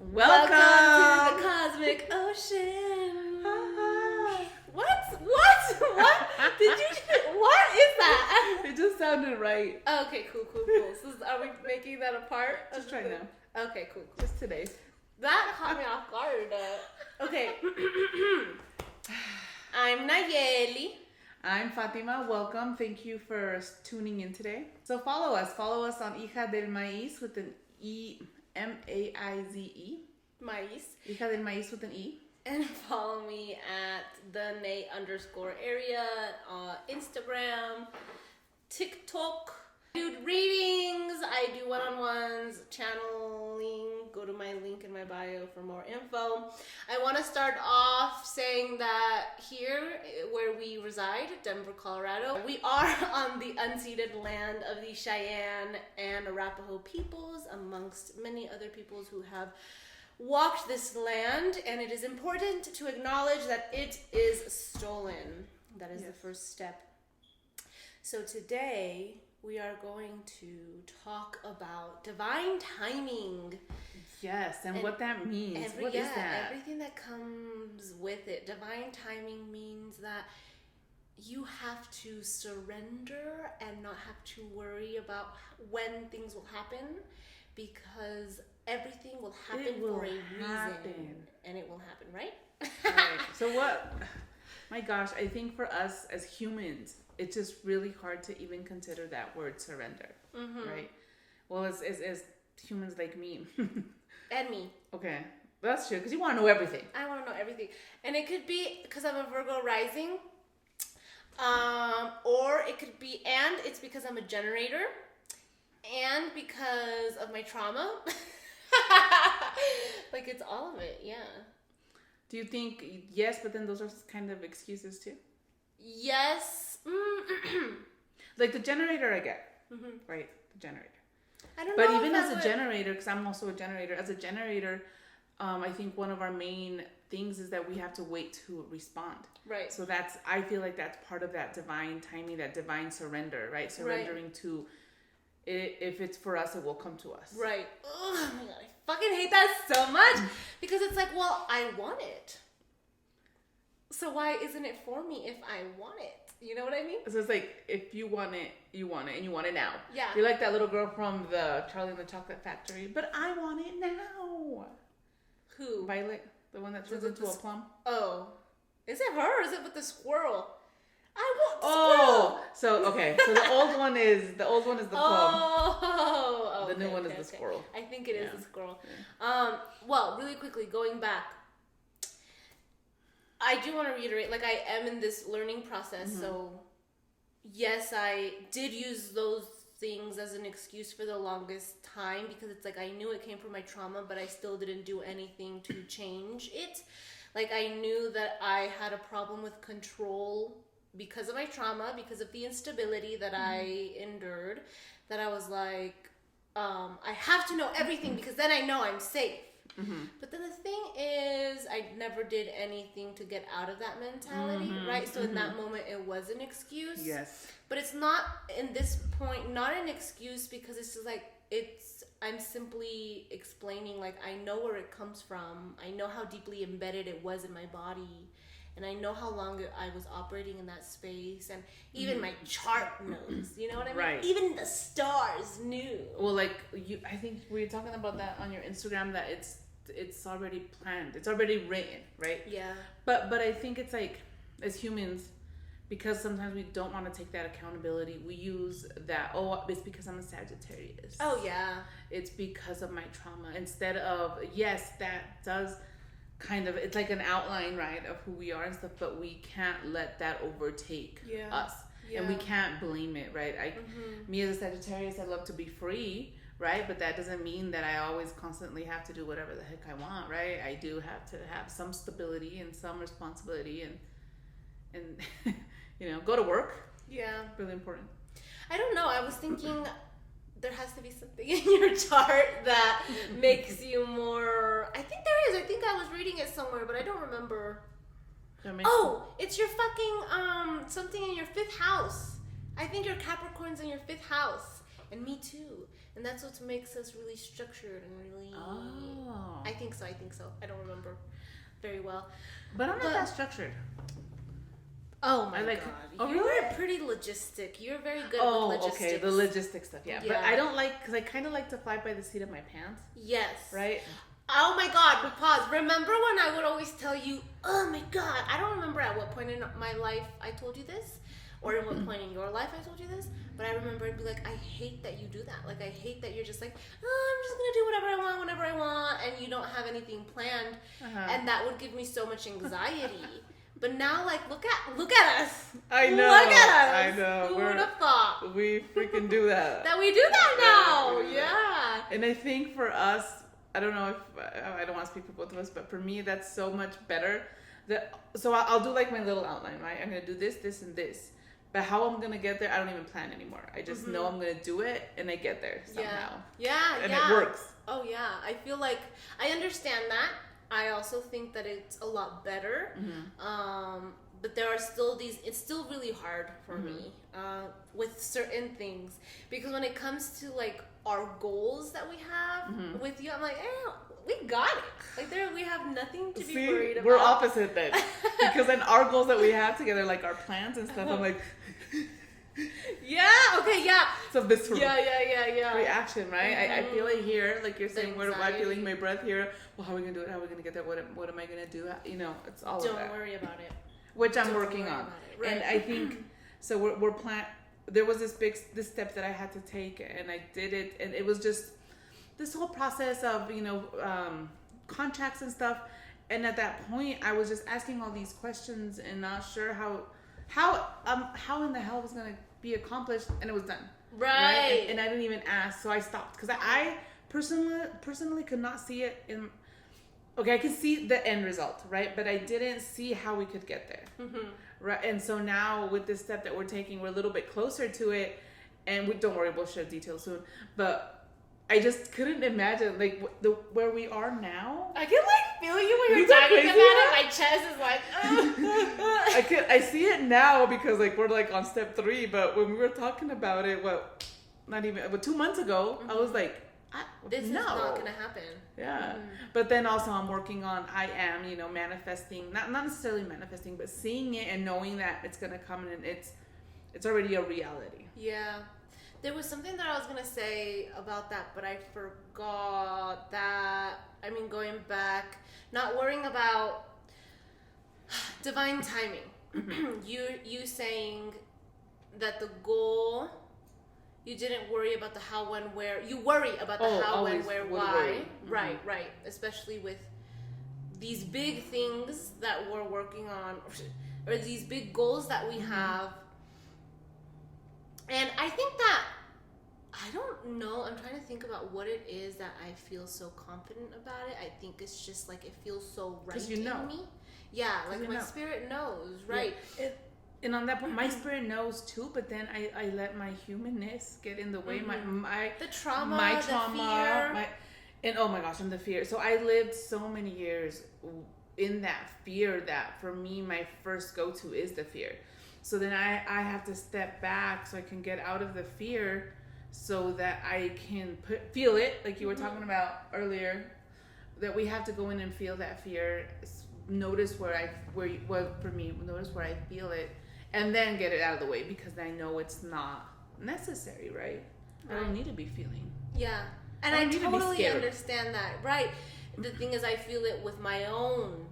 Welcome to the cosmic ocean. What? Did you? What is that? It just sounded right. Okay, cool. So are we making that a part? Just try now. Okay, cool. Just today. That caught me off guard. Okay. I'm Nayeli. I'm Fatima. Welcome. Thank you for tuning in today. So follow us. Follow us on Hija del Maíz with an E, M-A-I-Z-E. Maíz. Hija del Maíz with an E. And follow me at the_Nay_area on Instagram, TikTok. Dude, readings. I do one-on-ones, channeling. Go to my link in my bio for more info. I want to start off saying that here where we reside, Denver, Colorado, we are on the unceded land of the Cheyenne and Arapaho peoples, amongst many other peoples who have walked this land, and it is important to acknowledge that it is stolen. That is the first step. So today we are going to talk about divine timing. Yes, and what that means. What is that? Everything that comes with it. Divine timing means that you have to surrender and not have to worry about when things will happen, because everything will happen for a reason. And it will happen, right? Right. So what? My gosh, I think for us as humans, it's just really hard to even consider that word surrender, right? Well, as humans like me. And me. Okay. That's true, because you want to know everything. I want to know everything. And it could be because I'm a Virgo rising, or it could be, and it's because I'm a generator, and because of my trauma. Like, it's all of it, yeah. Do you think, yes, but then those are kind of excuses too? Yes. Like the generator I get, right? The generator. I don't know. But even as a generator, because I'm also a generator, as a generator, I think one of our main things is that we have to wait to respond. Right. So I feel like that's part of that divine timing, that divine surrender, right? Surrendering to, if it's for us, it will come to us. Right. Oh my God, I fucking hate that so much, because it's like, well, I want it. So why isn't it for me if I want it? You know what I mean? So it's like, if you want it, you want it, and you want it now. Yeah. You're like that little girl from the Charlie and the Chocolate Factory, but I want it now. Who? Violet, the one that turns into a plum. Oh. Is it her or is it with the squirrel? I want the squirrel. So the old one is the plum. Oh. The new one is the squirrel. I think it is the squirrel. Yeah. Well, really quickly, going back, I do want to reiterate, like, I am in this learning process, so yes, I did use those things as an excuse for the longest time, because it's like I knew it came from my trauma, but I still didn't do anything to change it. Like, I knew that I had a problem with control because of my trauma, because of the instability that I endured, that I was like, I have to know everything because then I know I'm safe. But then the thing is, I never did anything to get out of that mentality, right? So in that moment, it was an excuse. Yes. But it's not, in this point, not an excuse, because it's just like, I'm simply explaining, like, I know where it comes from. I know how deeply embedded it was in my body. And I know how long I was operating in that space. And even my chart knows, you know what I mean? Right. Even the stars knew. Well, like, I think we were talking about that on your Instagram, that it's already planned. It's already written, right? Yeah. But I think it's like, as humans, because sometimes we don't want to take that accountability, we use that, it's because I'm a Sagittarius. Oh, yeah. It's because of my trauma. Instead of, yes, that does kind of, it's like an outline, right, of who we are and stuff, but we can't let that overtake us. Yeah. And we can't blame it, right? Me as a Sagittarius, I love to be free, right? But that doesn't mean that I always constantly have to do whatever the heck I want, right? I do have to have some stability and some responsibility and you know, go to work. Yeah. Really important. I don't know. I was thinking there has to be something in your chart that makes you more... I think there is. I think I was reading it somewhere, but I don't remember. It's your fucking, something in your 5th house. I think your Capricorn's in your 5th house. And me too. And that's what makes us really structured and really... Oh. I think so. I don't remember very well. But I'm not that structured. Oh my god. You're really? pretty logistic. You're very good with logistics. Okay, the logistic stuff, yeah. But I don't like, because I kind of like to fly by the seat of my pants. Yes. Right? Oh my god, pause. Remember when I would always tell you, oh my god, I don't remember at what point in my life I told you this, or in what point in your life I told you this, but I remember I'd be like, I hate that you do that. Like, I hate that you're just like, oh, I'm just gonna do whatever I want, whenever I want, and you don't have anything planned. And that would give me so much anxiety. But now, like, look at us. I know. Look at us. I know. Who would have thought? We freaking do that. That we do that now. Yeah. And I think for us, I don't know if, I don't want to speak for both of us, but for me, that's so much better. So I'll do like my little outline, right? I'm going to do this, this, and this. But how I'm going to get there, I don't even plan anymore. I just know I'm going to do it, and I get there somehow. Yeah. And it works. Oh, yeah. I feel like I understand that. I also think that it's a lot better. But there are still it's still really hard for me with certain things. Because when it comes to like our goals that we have with you, I'm like, we got it. Like we have nothing to be worried about. We're opposite then. Because then our goals that we have together, like our plans and stuff, I'm like... Yeah, okay, yeah. It's a visceral yeah. reaction, right? I feel it here, like you're saying, where am I feeling my breath here? Well, how are we going to do it? How are we going to get there? What am I going to do? You know, it's all of that. Don't worry about it. Which I'm working on. Right. And I think, so we're there was this step that I had to take, and I did it, and it was just this whole process of, contracts and stuff. And at that point, I was just asking all these questions and not sure how in the hell it was going to be accomplished, and it was done. Right. And I didn't even ask, so I stopped. Because I personally could not see it in... Okay, I could see the end result, right? But I didn't see how we could get there. Right? And so now with this step that we're taking, we're a little bit closer to it. And don't worry, we'll share details soon. But I just couldn't imagine, like, where we are now. I can, like, feel you when you're talking about it. My chest is like, oh. I see it now because, like, we're, like, on step 3. But when we were talking about it, 2 months ago, I was like, this is not going to happen. Yeah. But then also I'm working on, manifesting, not necessarily manifesting, but seeing it and knowing that it's going to come and it's already a reality. Yeah. There was something that I was going to say about that, but I forgot that. I mean, going back, not worrying about divine timing. You saying that the goal, you didn't worry about the how, when, where. You worry about the how, when, where, why. Right. Especially with these big things that we're working on, or these big goals that we have. And I think that, I don't know, I'm trying to think about what it is that I feel so confident about it. I think it's just like it feels so right in me. Yeah, like my spirit knows, right? Yeah. And on that point, my spirit knows too, but then I let my humanness get in the way. The trauma, the fear. And oh my gosh, and the fear. So I lived so many years in that fear that for me, my first go-to is the fear. So then I have to step back so I can get out of the fear so that I can feel it, like you were talking about earlier, that we have to go in and feel that fear, notice where I feel it, and then get it out of the way because I know it's not necessary, right? I don't need to be feeling. Yeah. And I totally understand that. Right. The thing is, I feel it with my own,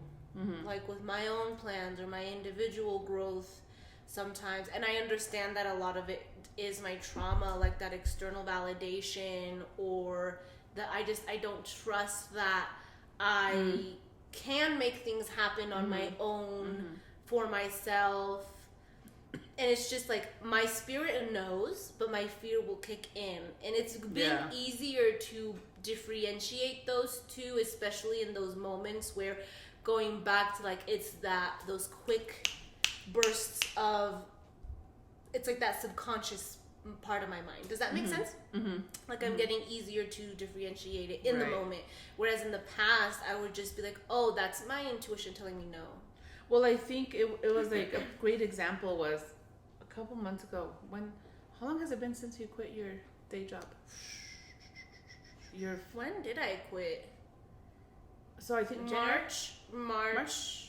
like with my own plans or my individual growth sometimes. And I understand that a lot of it is my trauma, like that external validation, or that I don't trust that I can make things happen on my own for myself. And it's just like my spirit knows, but my fear will kick in. And it's been easier to differentiate those two, especially in those moments where going back to like, it's those quick bursts of, it's like that subconscious part of my mind. Does that make sense? Like I'm getting easier to differentiate it in the moment. Whereas in the past, I would just be like, oh, that's my intuition telling me no. Well, I think it was like a great example was a couple months ago. How long has it been since you quit your day job? When did I quit? So I think March.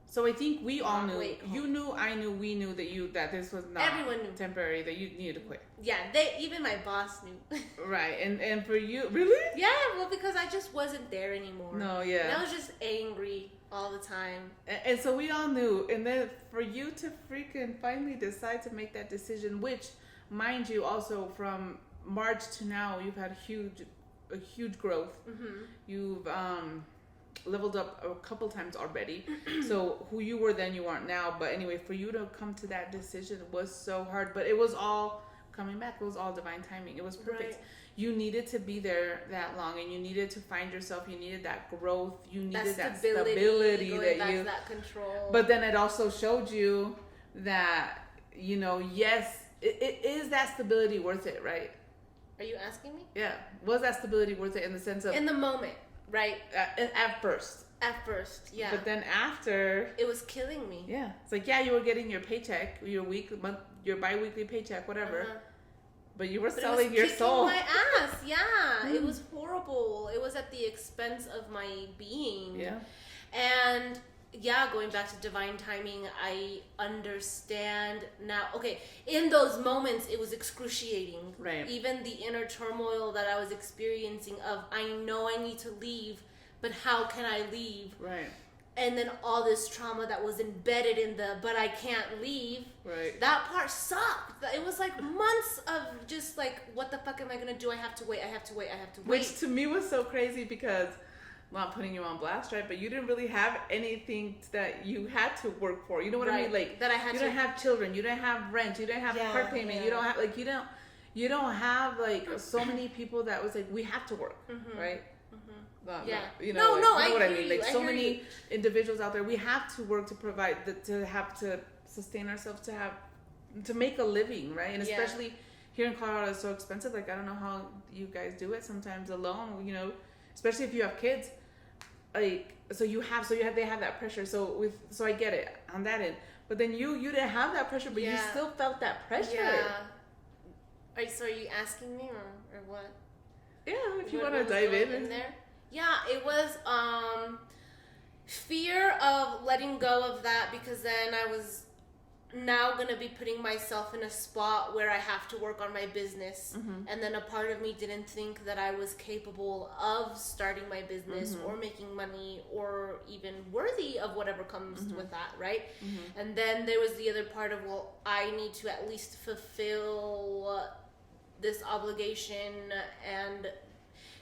So I think we all knew. You knew, I knew, we knew that this was not everyone knew. Temporary, that you needed to quit. Yeah, even my boss knew. Right, and for you, really? Yeah, well, because I just wasn't there anymore. No, yeah. And I was just angry all the time. And so we all knew. And then for you to freaking finally decide to make that decision, which, mind you, also from March to now, you've had a huge growth. Mm-hmm. You've leveled up a couple times already. So who you were then, you aren't now. But anyway, for you to come to that decision was so hard. But it was all coming back. It was all divine timing. It was perfect. Right. You needed to be there that long, and you needed to find yourself. You needed that growth. You needed that stability that control. But then it also showed you that, yes, it is that stability worth it, right? Are you asking me? Yeah. Was that stability worth it in the sense of... In the moment, right? At first. At first, yeah. But then after... It was killing me. Yeah. It's like, yeah, you were getting your paycheck, your bi-weekly paycheck, whatever. Uh-huh. But you were selling your soul. My ass, yeah. It was horrible. It was at the expense of my being. Yeah. And... yeah, going back to divine timing, I understand now. Okay, in those moments, it was excruciating. Right. Even the inner turmoil that I was experiencing of, I know I need to leave, but how can I leave? Right. And then all this trauma that was embedded in but I can't leave. Right. That part sucked. It was like months of just like, what the fuck am I going to do? I have to wait. Which to me was so crazy because... not putting you on blast, right? But you didn't really have anything that you had to work for. You know what I mean? Like that I had. You don't have children. You don't have rent. You don't have car payment. Yeah. You don't have you don't have like so many people that was like, we have to work, right? Mm-hmm. Yeah. You know what I mean? You. Like so many individuals out there, we have to work to provide, to have to sustain ourselves, to make a living, right? And especially here in Colorado, it's so expensive. Like I don't know how you guys do it sometimes alone. Especially if you have kids. Like they have that pressure. So I get it on that end. But then you didn't have that pressure, but you still felt that pressure. Yeah. So are you asking me or what? Yeah, if you want to dive in there. Yeah, it was fear of letting go of that, because then I was now going to be putting myself in a spot where I have to work on my business. Mm-hmm. And then a part of me didn't think that I was capable of starting my business or making money or even worthy of whatever comes with that, right? Mm-hmm. And then there was the other part of, well, I need to at least fulfill this obligation, and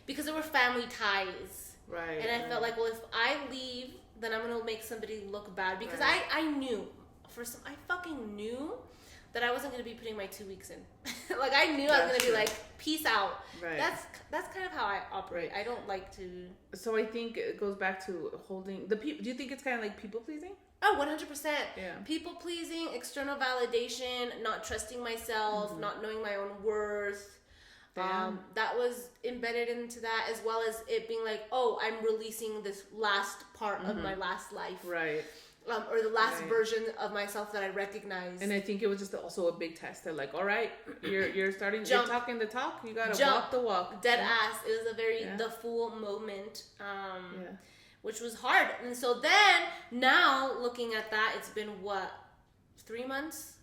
because there were family ties. Right. And I felt like, well, if I leave, then I'm going to make somebody look bad, because I knew. I fucking knew that I wasn't going to be putting my 2 weeks in. Like, I knew I was going to be like, peace out. Right. That's kind of how I operate. I don't like to... So I think it goes back to holding... Do you think it's kind of like people-pleasing? Oh, 100%. Yeah. People-pleasing, external validation, not trusting myself, not knowing my own worth. That was embedded into that, as well as it being like, oh, I'm releasing this last part of my last life. Right. Or the last version of myself that I recognize. And I think it was just also a big test. They're like, all right, you're starting, you're talking the talk, you gotta walk the walk. Dead ass. It was a very, the full moment, which was hard. And so then, now, looking at that, it's been what, 3 months?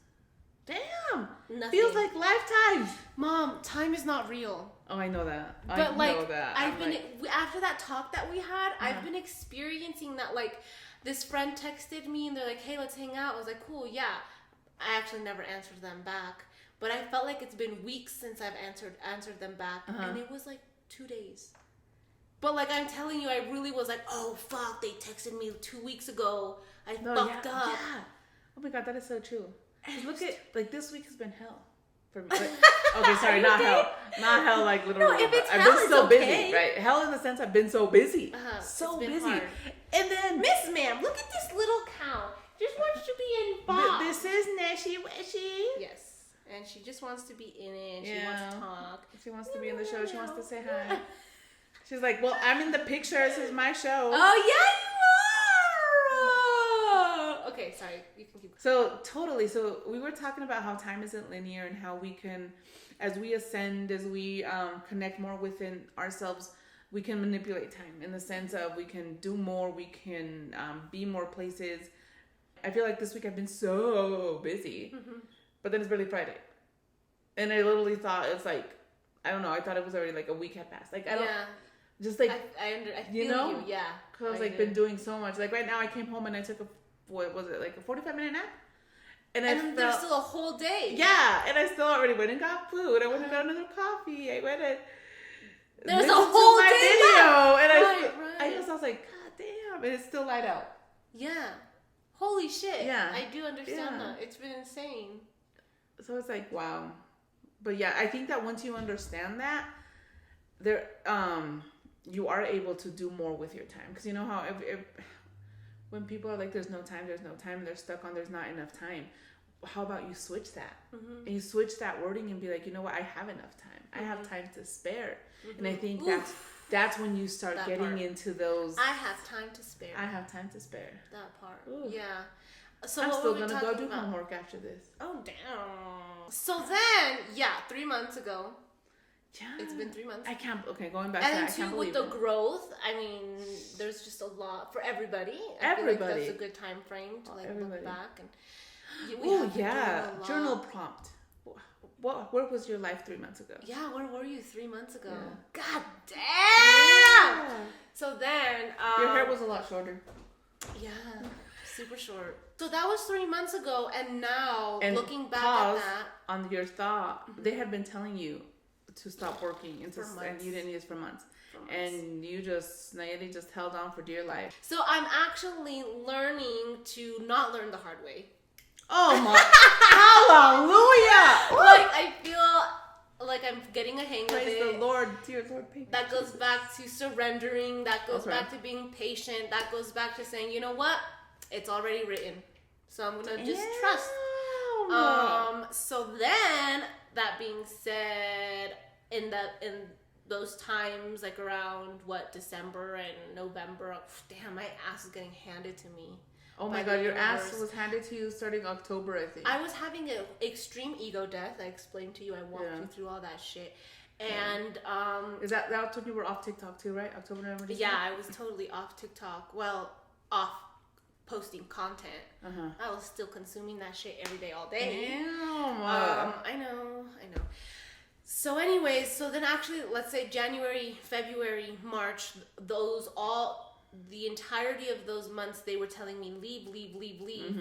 Damn! Nothing. Feels like lifetimes. Mom, time is not real. Oh, I know that. But after that talk that we had, I've been experiencing that, like, this friend texted me and they're like, hey, let's hang out. I was like, cool, yeah. I actually never answered them back. But I felt like it's been weeks since I've answered them back. And it was like 2 days. But like I'm telling you, I really was like, oh, fuck, they texted me 2 weeks ago. I fucked up. Yeah. Oh my God, that is so true. Look at, like, this week has been hell. For me. Like, okay, sorry, not hell. Not hell, like, literally. No, if it's I've hell, been so it's okay. busy, right? Hell in the sense I've been so busy. So busy. Hard. And then... Miss Ma'am, look at this little cow. Just wants to be involved. This is Neshy Wishy. Yes. And she just wants to be in it. She wants to talk. She wants to be in the show. She wants to say hi. She's like, well, I'm in the picture. This is my show. Oh, yeah, you are! Okay, sorry. You can keep going. So, totally. So, we were talking about how time isn't linear and how we can, as we ascend, as we connect more within ourselves, we can manipulate time in the sense of we can do more, we can be more places. I feel like this week I've been so busy, but then it's barely Friday. And I literally thought it's like, I don't know, I thought it was already like a week had passed. Like, I don't, just like, I feel you, yeah. Because I was like, been doing so much. Like right now I came home and I took what was it, like a 45-minute nap? And there's still a whole day. Yeah, and I still already went and got food. I went and got another coffee. I went and there's a whole my day video. Left. And I was like, God damn, and it's still light out. Yeah. Holy shit. Yeah. I do understand that. It's been insane. So it's like, wow. But yeah, I think that once you understand that, there you are able to do more with your time. Because you know how when people are like, there's no time, they're stuck on there's not enough time. How about you switch that? And you switch that wording and be like, you know what, I have enough time. I have time to spare. And I think that's when you start getting into those. I have time to spare. I have time to spare. That part. Ooh. Yeah. So I'm what still were we gonna go do about? homework after this. Oh damn. So then, 3 months ago. Yeah. It's been 3 months. I can't. Okay, going back to that. I can't believe with the growth, I mean, there's just a lot for everybody. I feel like that's a good time frame to look back and. Journal prompt. Where was your life 3 months ago? Yeah, where were you 3 months ago? Yeah. God damn! Yeah. So then... your hair was a lot shorter. Yeah, super short. So that was 3 months ago, and now, looking back at that... on your thought, they had been telling you to stop working, and you didn't use for months. And Nayeli just held on for dear life. So I'm actually learning to not learn the hard way. Oh my, hallelujah! Like I feel like I'm getting a hang of it. Praise the Lord, dear Lord. That goes back to surrendering. That goes back to being patient. That goes back to saying, you know what? It's already written. So I'm gonna just trust. So then, that being said, in those times, like around December and November, damn, my ass is getting handed to me. Oh my God, your ass was handed to you starting October, I think. I was having an extreme ego death. I explained to you. I walked you through all that shit. And is that's when you were off TikTok too, right? October, November, December? Yeah, I was totally off TikTok. Well, off posting content. I was still consuming that shit every day, all day. Damn. I know. So anyways, so then actually, let's say January, February, March, the entirety of those months, they were telling me leave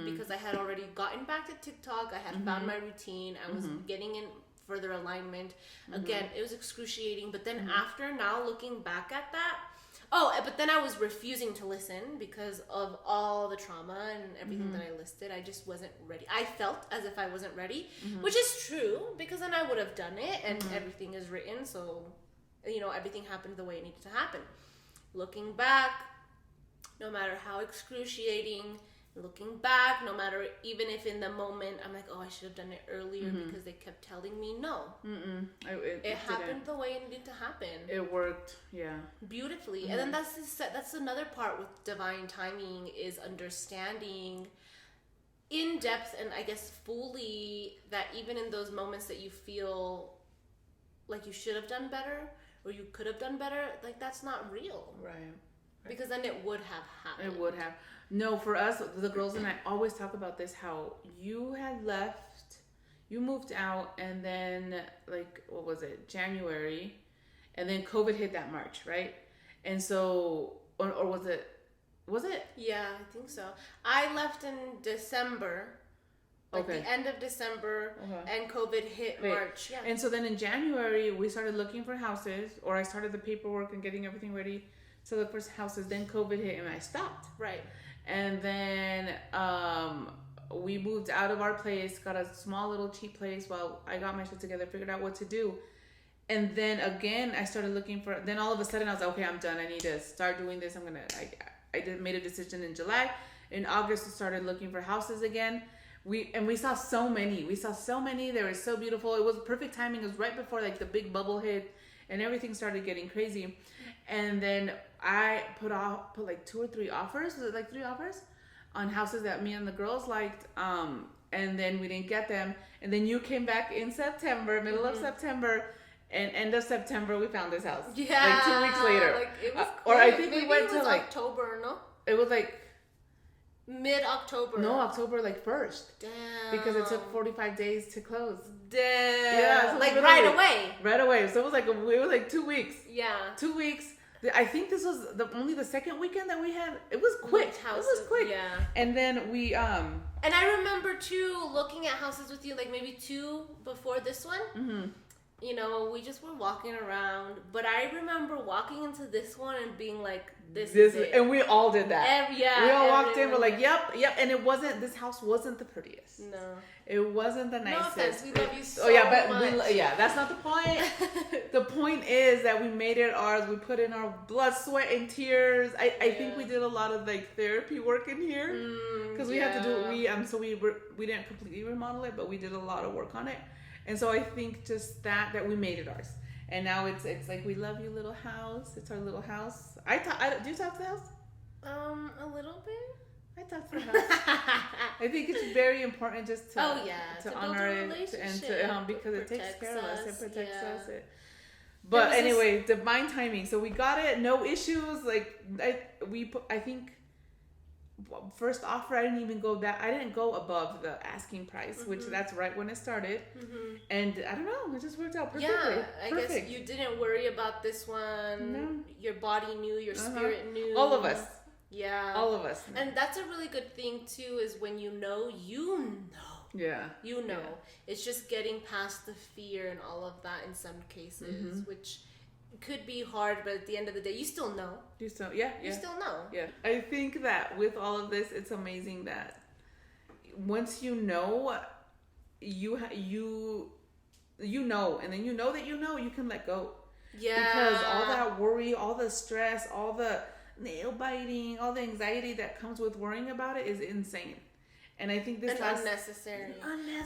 because I had already gotten back to TikTok. I had found my routine. I was getting in further alignment. Again, it was excruciating. But then after, now looking back at that, but then I was refusing to listen because of all the trauma and everything that I listed. I just wasn't ready. I felt as if I wasn't ready, which is true because then I would have done it and everything is written. So, everything happened the way it needed to happen. Looking back, no matter how excruciating, no matter, even if in the moment I'm like, I should have done it earlier because they kept telling me no. It happened the way it needed to happen. It worked, beautifully. And then that's another part with divine timing is understanding in depth and I guess fully that even in those moments that you feel like you should have done better or you could have done better, like that's not real. Right. Because then it would have happened. It would have. No, for us, the girls and I always talk about this, how you had left, you moved out, and then, what was it, January, and then COVID hit that March, right? And so, or was it? Yeah, I think so. I left in December, the end of December, and COVID hit March. Yeah. And so then in January, we started looking for houses, or I started the paperwork and getting everything ready to look for houses. Then COVID hit and I stopped. Right. And then we moved out of our place, got a small little cheap place while I got my shit together, figured out what to do. And then again, I started looking for, then all of a sudden I was like, okay, I'm done. I need to start doing this. I made a decision in July. In August, we started looking for houses again. We saw so many. They were so beautiful. It was perfect timing. It was right before the big bubble hit and everything started getting crazy. And then I put 2 or 3 offers. Was it 3 offers on houses that me and the girls liked? And then we didn't get them. And then you came back in September, middle of September, And end of September, we found this house. Yeah. Like 2 weeks later. Like, it was or I think maybe we went it was to like October, no? It was like mid-October. No, October like 1st. Damn. Because it took 45 days to close. Damn. Yeah. So like right away. Right away. So it was like 2 weeks. Yeah. 2 weeks. I think this was only the second weekend that we had. It was quick. It was quick. Yeah. And then we And I remember too looking at houses with you, like maybe 2 before this one. Mm-hmm. You know, we just were walking around, but I remember walking into this one and being like, this is it. And we all did that. We all walked in, we're like, yep. And this house wasn't the prettiest. No. It wasn't the nicest. No offense, we love you so much. That's not the point. The point is that we made it ours. We put in our blood, sweat, and tears. I think we did a lot of like therapy work in here. Because we had to do it. We didn't completely remodel it, but we did a lot of work on it. And so I think just that we made it ours. And now it's like, we love you, little house. It's our little house. Do you talk to the house? A little bit. I talk to the house. I think it's very important just to honor it and to because it takes care of us. It protects us. But anyway, divine timing. So we got it, no issues. Like I think first offer, I didn't go above the asking price, which that's right when it started. And I don't know, it just worked out perfectly. Yeah, I guess you didn't worry about this one. No. Your body knew, your spirit knew. All of us. Yeah. All of us. And that's a really good thing too, is when you know. Yeah. You know. Yeah. It's just getting past the fear and all of that in some cases, which could be hard, but at the end of the day, you still know. You still know. Yeah. I think that with all of this, it's amazing that once you know, you know, and then you know that you can let go. Yeah. Because all that worry, all the stress, all the nail biting, all the anxiety that comes with worrying about it is insane. And I think unnecessary.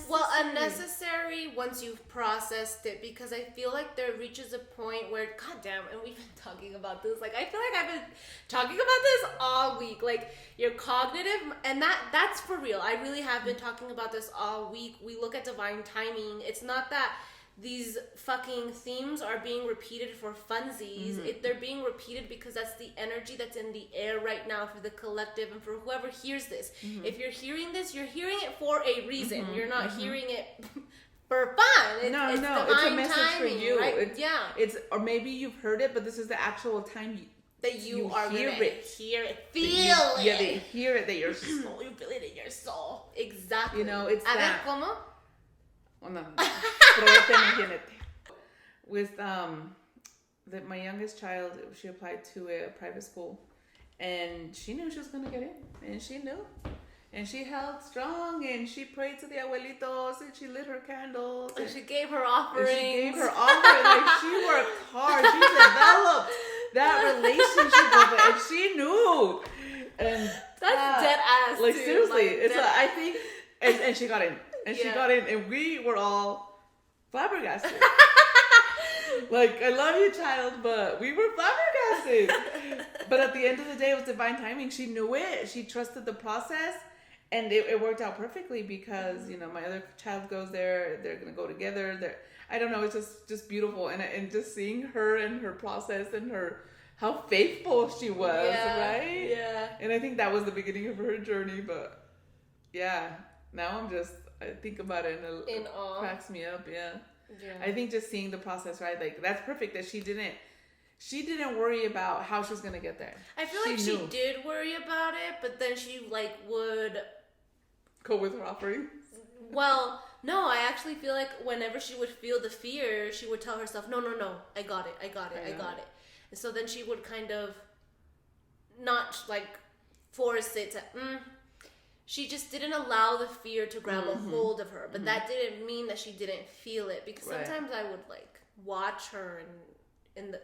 Well, unnecessary once you've processed it, because I feel like there reaches a point where, goddamn, and we've been talking about this. Like, I feel like I've been talking about this all week. Like, your cognitive, and that's for real. I really have been talking about this all week. We look at divine timing. It's not that these fucking themes are being repeated for funsies. They're being repeated because that's the energy that's in the air right now for the collective and for whoever hears this. If you're hearing this, you're hearing it for a reason. You're not hearing it for fun. It's a message timing, for you. Right? It's or maybe you've heard it, but this is the actual time that you are hear gonna it. Hear it. Feel it. Yeah, they hear it. That your soul, you feel it in your soul. Exactly. You know, it's that. ¿Cómo? With my youngest child, she applied to a private school, and she knew she was gonna get in, and she knew, and she held strong, and she prayed to the abuelitos, and she lit her candles, and she gave her offerings. Like, she worked hard. She developed that relationship with it, and she knew. And that's dead ass. Like, too. seriously, like, it's I think, and she got in. And she got in, and we were all flabbergasted. Like, I love you, child, but we were flabbergasted. But at the end of the day, it was divine timing. She knew it. She trusted the process, and it worked out perfectly because, my other child goes there. They're going to go together. I don't know. It's just beautiful. And just seeing her and her process and how faithful she was, right? Yeah. And I think that was the beginning of her journey. But, yeah, now I think about it and it cracks me up. Yeah. I think just seeing the process, right? Like, that's perfect that she didn't worry about how she was going to get there. I feel like she did worry about it, but then she would go with her offering. Well, no, I actually feel like whenever she would feel the fear, she would tell herself, no, I got it. And so then she would kind of not force it to, she just didn't allow the fear to grab a hold of her. But that didn't mean that she didn't feel it. Because sometimes I would watch her and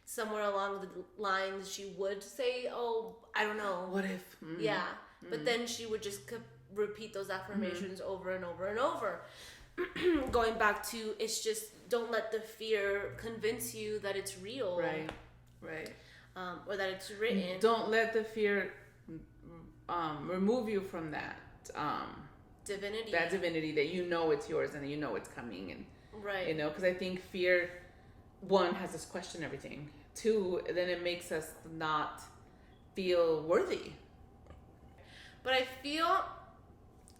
somewhere along the lines she would say, oh, I don't know. What if? Yeah. But then she would just repeat those affirmations over and over and over. Going back to, it's just, don't let the fear convince you that it's real. Right. Or that it's written. Don't let the fear remove you from that divinity. That divinity that it's yours and it's coming, and because I think fear one, has us question everything. Two, then it makes us not feel worthy. But I feel,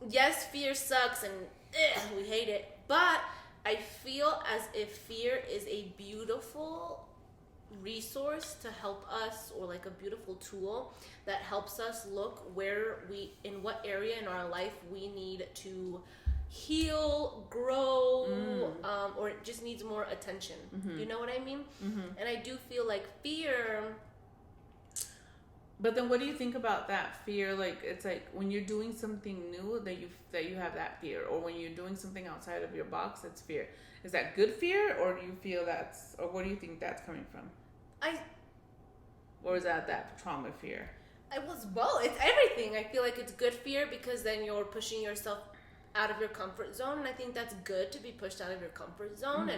yes, fear sucks and we hate it, but I feel as if fear is a beautiful resource to help us, or like a beautiful tool that helps us look in what area in our life we need to heal, grow, or it just needs more attention. You know what I mean? And I do feel like fear. But then what do you think about that fear? Like, it's like when you're doing something new that you have that fear, or when you're doing something outside of your box, it's fear. Is that good fear, or do you feel or what do you think that's coming from? Or is that trauma fear? It was both. It's everything. I feel like it's good fear because then you're pushing yourself out of your comfort zone, and I think that's good to be pushed out of your comfort zone.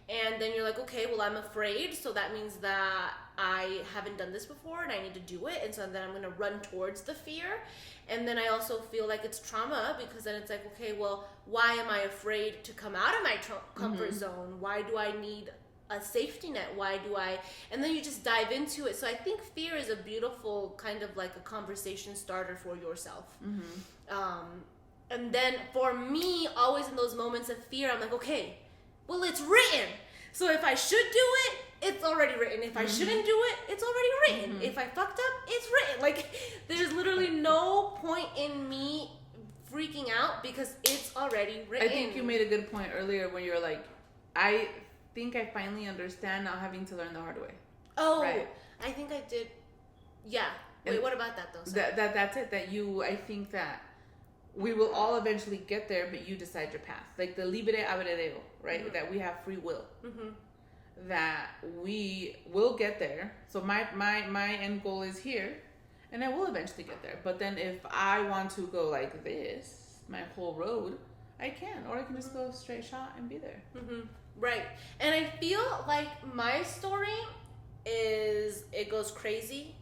And then you're like, okay, well, I'm afraid, so that means that I haven't done this before and I need to do it, and so then I'm going to run towards the fear. And then I also feel like it's trauma because then it's like, okay, well, why am I afraid to come out of my comfort zone? Why do I need a safety net? And then you just dive into it. So I think fear is a beautiful kind of like a conversation starter for yourself. And then for me, always in those moments of fear, I'm like, okay, well, it's written. So if I should do it, it's already written. If I shouldn't do it, it's already written. If I fucked up, it's written. Like, there's literally no point in me freaking out because it's already written. I think you made a good point earlier when you were like, I think I finally understand not having to learn the hard way. Oh, right? I think I did. Yeah. Wait, what about that though? That's it. I think that we will all eventually get there, but you decide your path. Like the libere albedrío, right? That we have free will. That we will get there. So my end goal is here, and I will eventually get there. But then if I want to go like this, my whole road, I can. Or I can just go straight shot and be there. Right. And I feel like my story it goes crazy,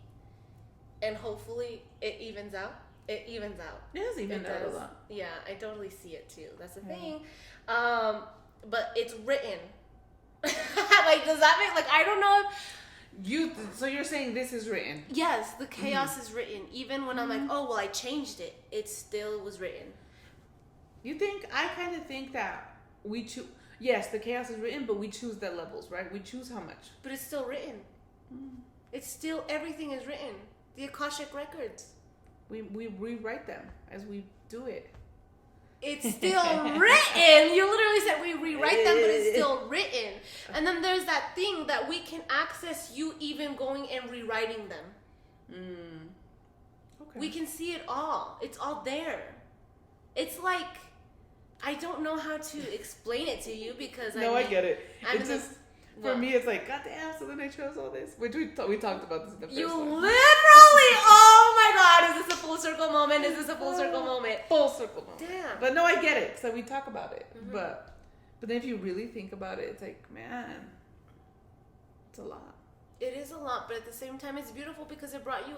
and hopefully it evens out. It evens out. It does even out a lot. Yeah, I totally see it too. That's the thing. But it's written. Like, does that make, like, I don't know if... So you're saying this is written? Yes, the chaos is written. Even when I'm like, oh, well, I changed it. It still was written. You think... I kind of think that we choose... Yes, the chaos is written, but we choose the levels, right? We choose how much. But it's still written. It's still... Everything is written. The Akashic Records. We rewrite them as we do it. It's still written. You literally said we rewrite them, but it's still written. And then there's that thing that we can access you even going and rewriting them. Okay. We can see it all. It's all there. It's like, I don't know how to explain it to you because I get it. It's just... For me, it's like, goddamn, so then I chose all this. Which we talked about this in the first one. You literally, oh my God, is this a full circle moment? Is this a full circle moment? Full circle moment. Damn. But no, I get it. So we talk about it. But then if you really think about it, it's like, man, it's a lot. It is a lot, but at the same time, it's beautiful because it brought you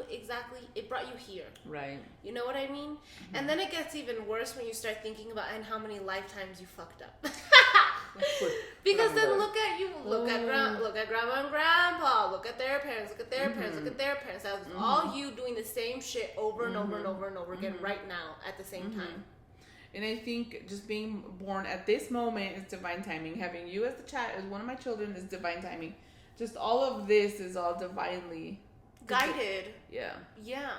here. Right. You know what I mean? And then it gets even worse when you start thinking about and how many lifetimes you fucked up. Because then look at you, look at grandma and grandpa, look at their parents, look at their parents, look at their parents. That was all you doing the same shit over and over and over and over again right now at the same time. And I think just being born at this moment is divine timing. Having you as the child, as one of my children, is divine timing. Just all of this is all divinely guided. Yeah.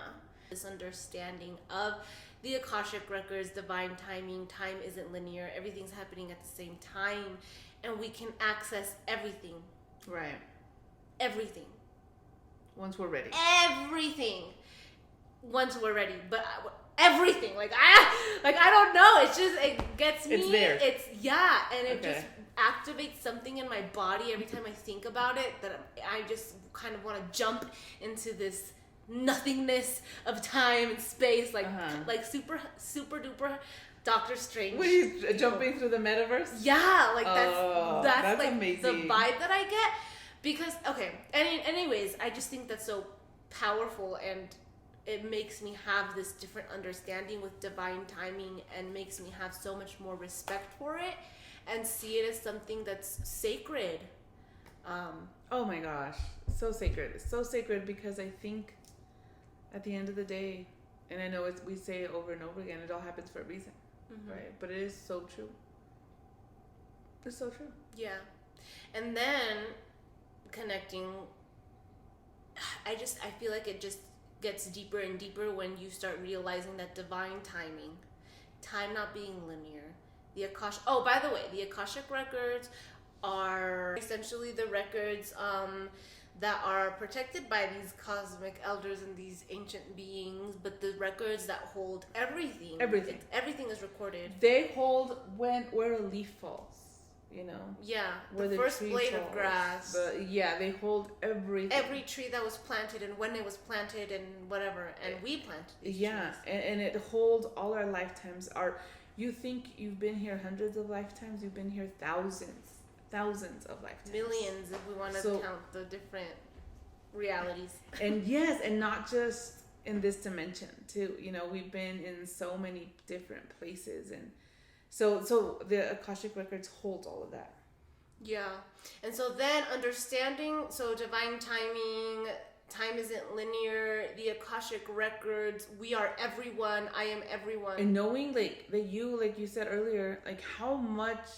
This understanding of the Akashic Records, divine timing. Time isn't linear. Everything's happening at the same time. And we can access everything. Right. Everything. Once we're ready. Everything. Once we're ready. But everything. Like I don't know. It's just, it gets me. It's there. And it just activates something in my body every time I think about it, that I just kind of want to jump into this nothingness of time and space, like super duper Doctor Strange. What are you jumping through the metaverse? Yeah, like that's like amazing. The vibe that I get. Because anyways, I just think that's so powerful, and it makes me have this different understanding with divine timing, and makes me have so much more respect for it and see it as something that's sacred. Oh my gosh, so sacred. It's so sacred because I think at the end of the day, and I know we say it over and over again, it all happens for a reason, right? But it is so true. It's so true. Yeah. And then connecting, I feel like it just gets deeper and deeper when you start realizing that divine timing, time not being linear, by the way, the Akashic records are essentially the records that are protected by these cosmic elders and these ancient beings, but the records that hold everything is recorded. They hold where a leaf falls, you know. Yeah, the first blade of grass. They hold everything. Every tree that was planted and when it was planted and whatever, and we planted these trees. And it holds all our lifetimes. You think you've been here hundreds of lifetimes? You've been here thousands of lifetimes. Millions, if we want to count the different realities. And yes, and not just in this dimension too. You know, we've been in so many different places, and so the Akashic records hold all of that. Yeah. And so then understanding, so divine timing, time isn't linear, the Akashic records, we are everyone, I am everyone. And knowing like you said earlier, like how much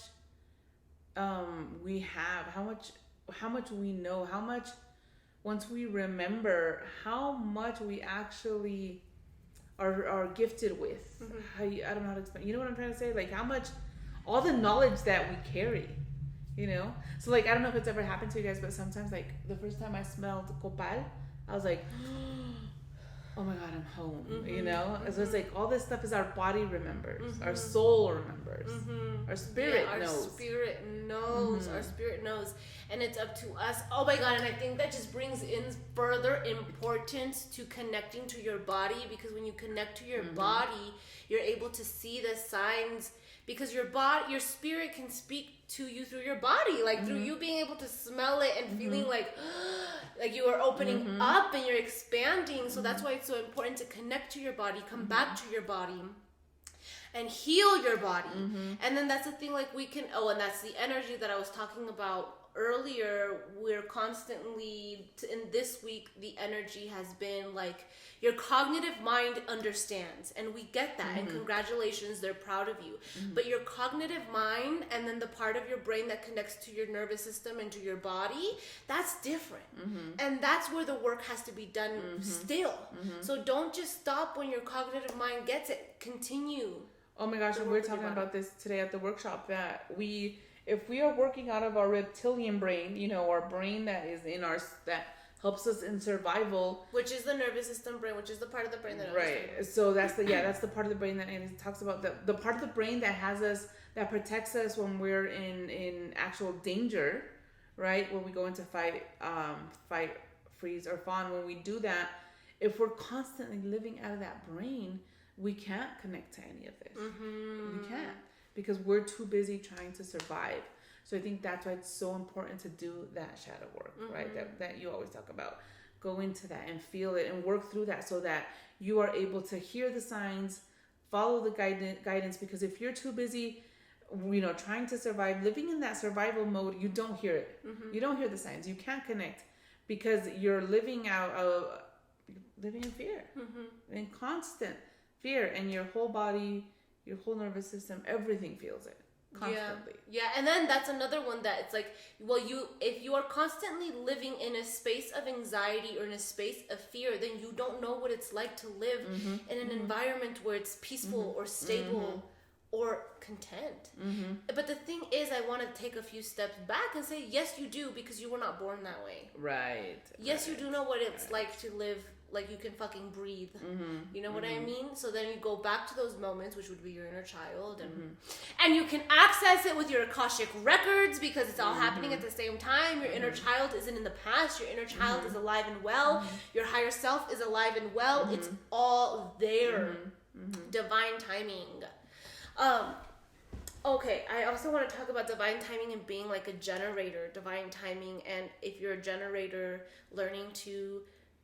we have, how much we know, how much once we remember how much we actually are gifted with. I don't know how to explain. You know what I'm trying to say? Like how much, all the knowledge that we carry, you know? So like, I don't know if it's ever happened to you guys, but sometimes like the first time I smelled copal, I was like, oh my God, I'm home, you know? So it's like all this stuff is our body remembers, our soul remembers, our spirit knows. Our spirit knows, our spirit knows. And it's up to us. Oh my God, and I think that just brings in further importance to connecting to your body, because when you connect to your body, you're able to see the signs, because your spirit can speak to you through your body, like through you being able to smell it and feeling like you are opening up and you're expanding. So that's why it's so important to connect to your body, come back to your body and heal your body. And then that's the thing, like we can, and that's the energy that I was talking about earlier. We're constantly, in this week, the energy has been like your cognitive mind understands, and we get that, and congratulations, they're proud of you. But your cognitive mind, and then the part of your brain that connects to your nervous system and to your body, that's different. And that's where the work has to be done still. So don't just stop when your cognitive mind gets it. Continue. Oh my gosh, and we were talking about this today at the workshop, that if we are working out of our reptilian brain, you know, our brain that is in that helps us in survival, which is the nervous system brain, which is the part of the brain that so that's the part of the brain that, and it talks about the part of the brain that has us, that protects us when we're in actual danger, right? When we go into fight, freeze, or fawn, when we do that, if we're constantly living out of that brain, we can't connect to any of this. We can't, because we're too busy trying to survive. So I think that's why it's so important to do that shadow work, right? That you always talk about. Go into that and feel it and work through that, so that you are able to hear the signs, follow the guidance. Because if you're too busy, you know, trying to survive, living in that survival mode, you don't hear it. You don't hear the signs. You can't connect, because you're living in fear, in constant fear, and your whole body, your whole nervous system, everything feels it constantly. Yeah, and then that's another one that it's like, well, if you are constantly living in a space of anxiety or in a space of fear, then you don't know what it's like to live in an environment where it's peaceful or stable or content. But the thing is, I want to take a few steps back and say, yes, you do, because you were not born that way. Right. Yes, you do know what it's like to live like you can fucking breathe. You know what I mean? So then you go back to those moments, which would be your inner child, and you can access it with your Akashic records, because it's all happening at the same time. Your inner child isn't in the past. Your inner child is alive and well. Your higher self is alive and well. It's all there. Divine timing. Okay, I also want to talk about divine timing and being like a generator. Divine timing, and if you're a generator, learning to...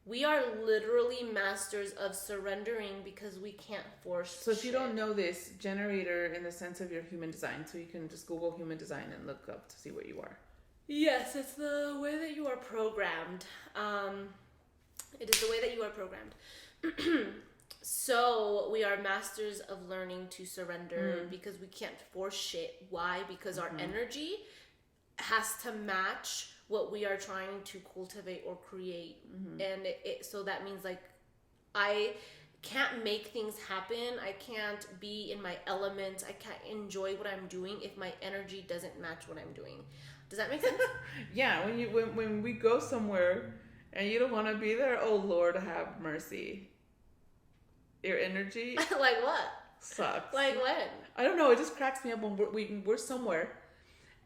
We are literally masters of surrendering, because we can't force So if you don't know this, generator in the sense of your human design, so you can just Google human design and look up to see where you are. Yes, it's the way that you are programmed. It is the way that you are programmed. So we are masters of learning to surrender because we can't force shit. Why? Because our energy has to match what we are trying to cultivate or create. And so that means like I can't make things happen. I can't be in my element. I can't enjoy what I'm doing if my energy doesn't match what I'm doing. Does that make sense? Yeah, when we go somewhere and you don't want to be there, oh Lord, have mercy. Your energy like what? Sucks. Like when? I don't know. It just cracks me up when we're somewhere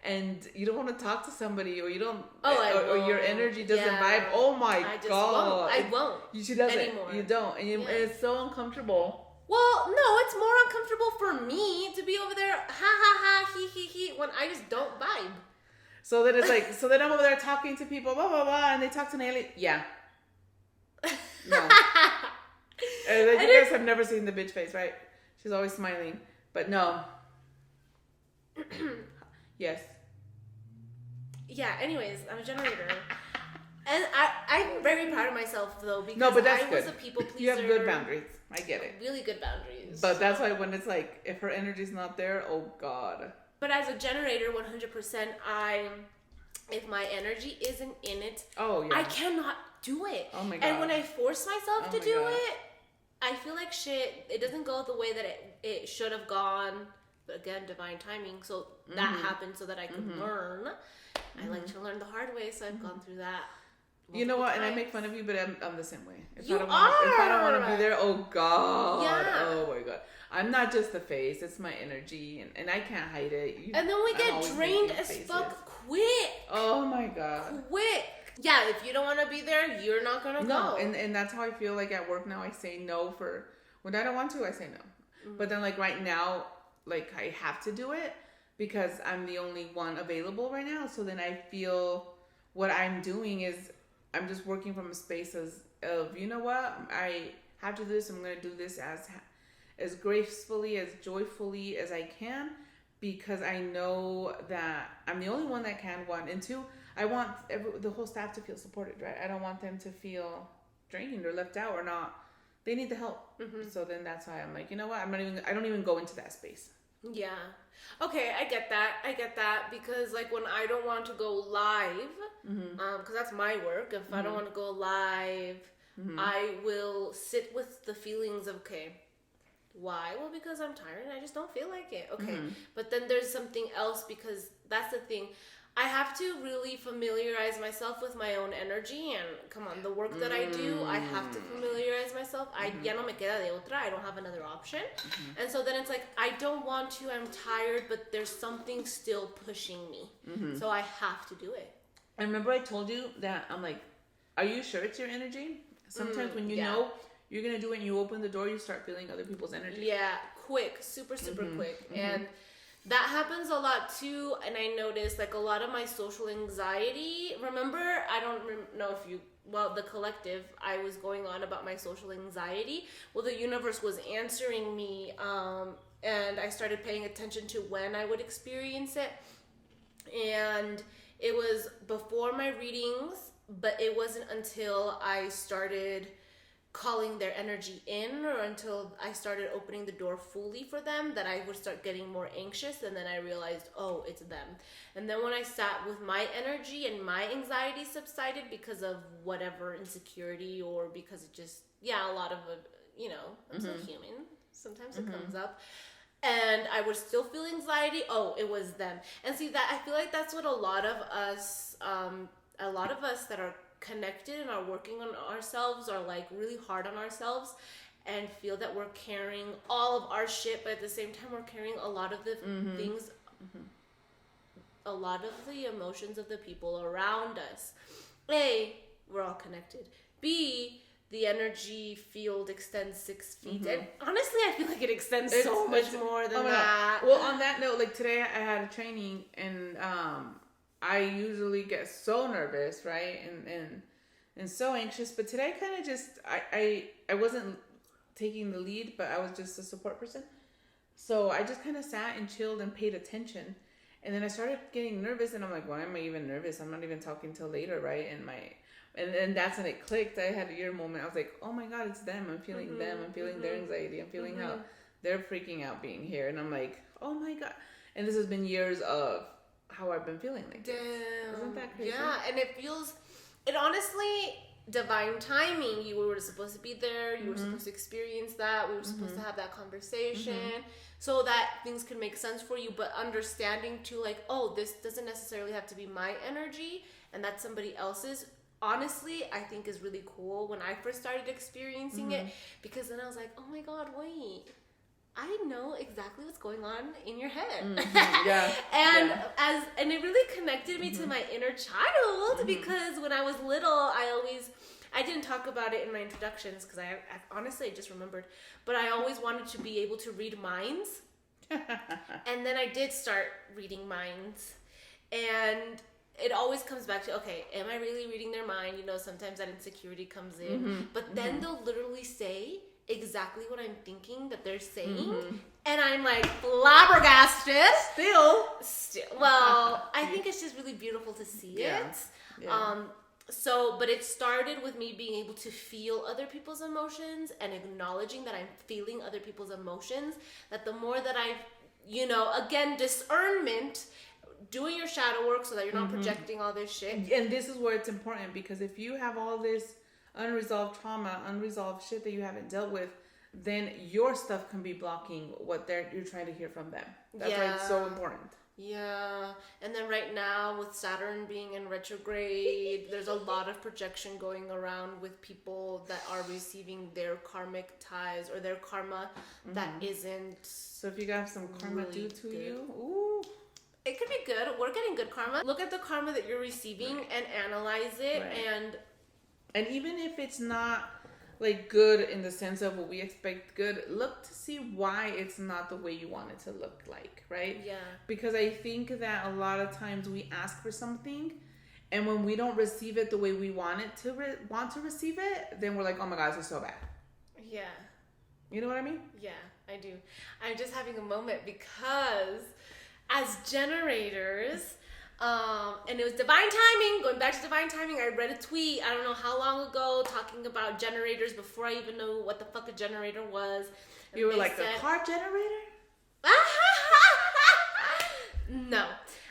and you don't want to talk to somebody or you don't or your energy doesn't vibe. Oh my God. I won't. She doesn't anymore. You don't, and it's so uncomfortable. Well, no, it's more uncomfortable for me to be over there ha ha ha he when I just don't vibe. So then it's like, so then I'm over there talking to people, blah blah blah, and they talk to Nelly. Yeah. No. You guys have never seen the bitch face, right? She's always smiling, but no. Yes. Yeah. Anyways, I'm a generator, and I'm very proud of myself though because no, but that's I good. was a people pleaser. You have good boundaries. I get it. Really good boundaries. But that's why when it's like, if her energy's not there, oh God. But as a generator, 100%, if my energy isn't in it, I cannot do it. Oh my God. And when I force myself to do it, I feel like shit. It doesn't go the way that it should have gone. But again, divine timing. So that happened so that I could learn. I like to learn the hard way, so I've gone through that. You know what? And I make fun of you, but I'm the same way. If I don't want to be there, oh God. Yeah. Oh my God. I'm not just the face. It's my energy, and I can't hide it. And then we get drained as fuck quick. Oh my God. Quick. Yeah, if you don't want to be there, you're not going to go. No, and that's how I feel like at work now. I say no for, when I don't want to, I say no. But then like right now, like I have to do it because I'm the only one available right now. So then I feel what I'm doing is I'm just working from a space of, you know what? I have to do this. I'm going to do this as gracefully, as joyfully as I can, because I know that I'm the only one that can, one. And two, I want the whole staff to feel supported, right? I don't want them to feel drained or left out or not. They need the help. So then that's why I'm like, you know what? I don't even go into that space. Yeah. Okay, I get that because like when I don't want to go live, because that's my work. If I don't want to go live, I will sit with the feelings of, okay, why? Well, because I'm tired and I just don't feel like it. Okay. But then there's something else, because that's the thing. I have to really familiarize myself with my own energy, and come on, the work that I do, I have to familiarize myself. Ya no me queda de otra. I don't have another option. And so then it's like, I don't want to, I'm tired, but there's something still pushing me. So I have to do it. I remember I told you that I'm like, are you sure it's your energy? Sometimes when you know you're going to do it and you open the door, you start feeling other people's energy. Yeah, quick, super quick. And that happens a lot too. And I noticed like a lot of my social anxiety. Remember, I don't know if you, the collective, I was going on about my social anxiety. Well, the universe was answering me. And I started paying attention to when I would experience it. And it was before my readings, but it wasn't until I started calling their energy in, or until I started opening the door fully for them, that I would start getting more anxious. And then I realized, oh, it's them. And then when I sat with my energy and my anxiety subsided because of whatever insecurity, or because it just, a lot of, I'm so human. Sometimes it comes up. And I would still feel anxiety. Oh, it was them. And see, that I feel like that's what a lot of us that are connected and are working on ourselves are like really hard on ourselves, and feel that we're carrying all of our shit, but at the same time we're carrying a lot of the things, a lot of the emotions of the people around us. A, we're all connected. B, the energy field extends 6 feet. And honestly, I feel like it extends so much more than that. Well, on that note, like today I had a training, and I usually get so nervous, right? And so anxious. But today kind of just, I wasn't taking the lead, but I was just a support person. So I just kind of sat and chilled and paid attention. And then I started getting nervous, and I'm like, why am I even nervous? I'm not even talking till later, right? And that's when it clicked. I had a year moment. I was like, oh my God, it's them. I'm feeling them. I'm feeling their anxiety. I'm feeling how they're freaking out being here. And I'm like, oh my God. And this has been years of how I've been feeling like this. Damn. Isn't that crazy? Yeah, and it honestly, divine timing. You were supposed to be there. You were supposed to experience that. We were supposed to have that conversation so that things could make sense for you. But understanding too, like, oh, this doesn't necessarily have to be my energy, and that's somebody else's. Honestly, I think is really cool when I first started experiencing it, because then I was like, oh my God, wait, I know exactly what's going on in your head. Yeah. And it really connected me to my inner child, because when I was little, I didn't talk about it in my introductions, because I honestly I just remembered, but I always wanted to be able to read minds. And then I did start reading minds, and it always comes back to, okay, am I really reading their mind? You know, sometimes that insecurity comes in, but then they'll literally say exactly what I'm thinking that they're saying, and I'm like flabbergasted. Still. Well, I think it's just really beautiful to see it. Yeah. But it started with me being able to feel other people's emotions and acknowledging that I'm feeling other people's emotions. That the more that I, again, discernment, doing your shadow work so that you're not projecting all this shit. And this is where it's important, because if you have all this unresolved trauma, unresolved shit that you haven't dealt with, then your stuff can be blocking what you're trying to hear from them. That's why it's so important. Yeah. And then right now with Saturn being in retrograde, there's a lot of projection going around with people that are receiving their karmic ties or their karma that isn't. So if you got some karma really due to good. you, ooh. It could be good. We're getting good karma. Look at the karma that you're receiving and analyze it. And even if it's not like good in the sense of what we expect good, look to see why it's not the way you want it to look like, right? Yeah. Because I think that a lot of times we ask for something, and when we don't receive it the way we want it to want to receive it, then we're like, oh my God, this is so bad. Yeah. You know what I mean? Yeah, I do. I'm just having a moment because as generators, and it was divine timing. Going back to divine timing, I read a tweet, I don't know how long ago, talking about generators before I even knew what the fuck a generator was. And you were like, the car generator? No.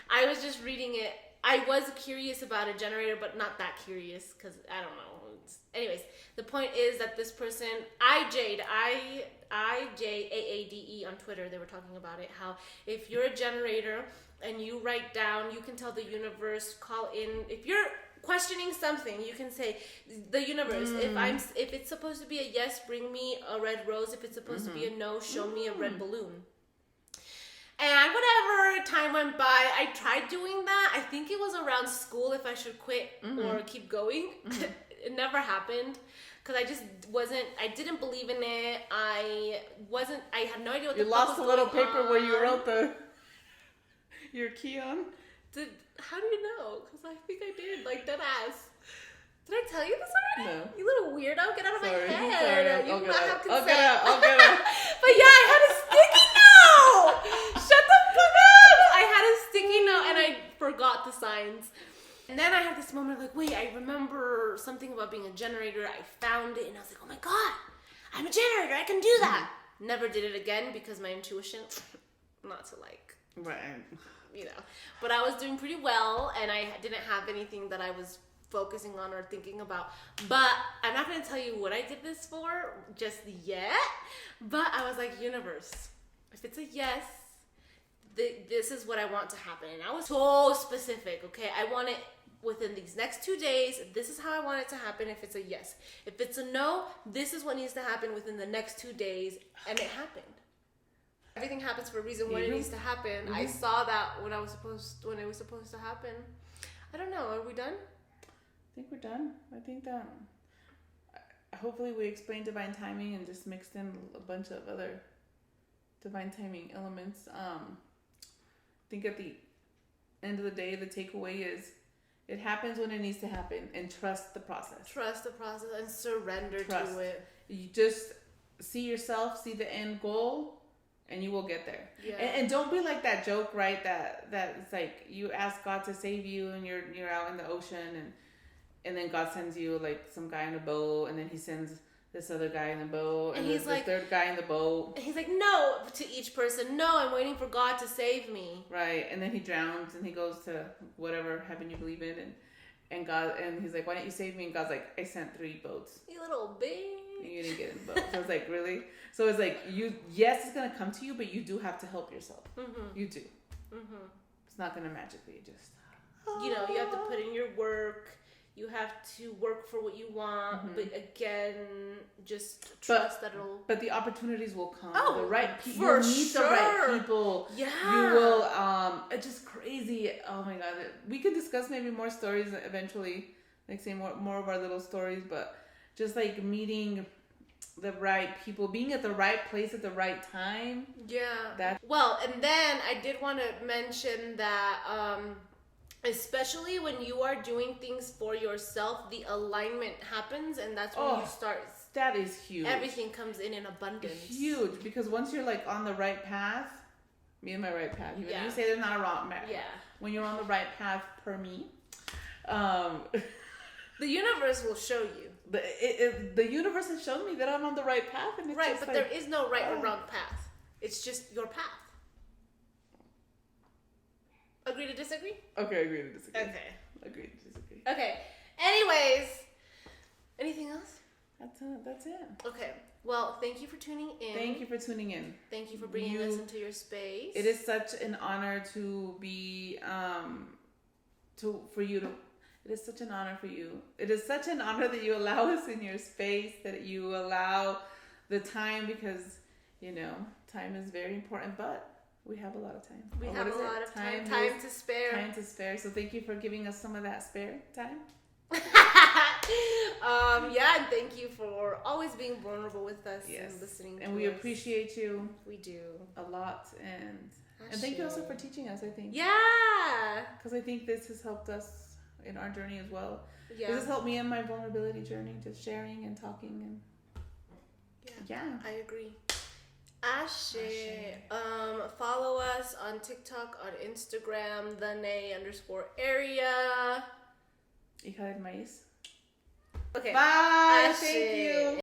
I was just reading it. I was curious about a generator, but not that curious, because I don't know. Anyways, the point is that this person, IJADE on Twitter, they were talking about it, how if you're a generator and you write down, you can tell the universe, call in, if you're questioning something, you can say, the universe, if it's supposed to be a yes, bring me a red rose. If it's supposed to be a no, show me a red balloon. And whatever time went by, I tried doing that. I think it was around school, if I should quit or keep going. It never happened. Because I just I didn't believe in it. I had no idea what the fuck was going on. You lost a little paper where you wrote your key on? How do you know? Because I think I did, like dead ass. Did I tell you this already? No. You little weirdo, get out of my head. Sorry. You do not have consent. I'll get out. But yeah, I had a sticky note. Shut the fuck up. I had a sticky note and I forgot the signs. And then I had this moment like, wait, I remember something about being a generator. I found it and I was like, oh my God, I'm a generator. I can do that. Never did it again because my intuition, not to like, right. But I was doing pretty well and I didn't have anything that I was focusing on or thinking about. But I'm not going to tell you what I did this for just yet. But I was like, universe, if it's a yes, this is what I want to happen. And I was so specific, okay? I want it within these next 2 days. This is how I want it to happen if it's a yes. If it's a no, this is what needs to happen within the next 2 days. And it happened. Everything happens for a reason when it needs to happen. I saw that when it was supposed to happen. I don't know. Are we done? I think we're done. I think that hopefully we explained divine timing and just mixed in a bunch of other divine timing elements. I think at the end of the day, the takeaway is it happens when it needs to happen, and trust the process. Trust the process and surrender to it. You just see yourself, see the end goal, and you will get there. Yeah. And don't be like that joke, right? That it's like you ask God to save you, and you're out in the ocean, and then God sends you like some guy in a boat, and then He sends this other guy in the boat, and he's like the third guy in the boat. And he's like, no, to each person. No, I'm waiting for God to save me. Right, and then he drowns, and he goes to whatever heaven you believe in, and God, and he's like, why don't you save me? And God's like, I sent 3 boats. You little bitch. And you didn't get in the boat. So it's like, really? So it's like, yes, it's gonna come to you, but you do have to help yourself. Mm-hmm. You do. Mm-hmm. It's not gonna magically just. You know, you have to put in your work. You have to work for what you want, but again, just trust that it'll. But the opportunities will come. Oh, the right people. For You'll meet sure. the right people. Yeah. You will. It's just crazy. Oh my God. We could discuss maybe more stories eventually. Like say more of our little stories, but just like meeting the right people, being at the right place at the right time. Yeah. Well, and then I did want to mention that. Especially when you are doing things for yourself, the alignment happens, and that's when you start. That is huge. Everything comes in abundance. Huge, because once you're like on the right path, me and my right path. Even you say there's not a wrong path. Yeah. When you're on the right path, per me, the universe will show you. The universe has shown me that I'm on the right path, and it's right, just but there is no right or wrong path. It's just your path. Agree to disagree? Okay, agree to disagree. Okay. Agree to disagree. Okay. Anyways, anything else? That's it. Okay. Well, thank you for tuning in. Thank you for tuning in. Thank you for bringing us into your space. It is such an honor to be for you to. It is such an honor for you. It is such an honor that you allow us in your space, that you allow the time, because time is very important, but we have a lot of time. We have a lot of time to spare. Time to spare. So thank you for giving us some of that spare time. And thank you for always being vulnerable with us and listening to us. And we appreciate you. We do. A lot. And thank you also for teaching us, I think. Yeah. Because I think this has helped us in our journey as well. Yeah. This has helped me in my vulnerability journey, just sharing and talking. And yeah. I agree. Ashe. Follow us on TikTok, on Instagram, _area. Hija del maíz. Okay. Bye. Ashe. Thank you.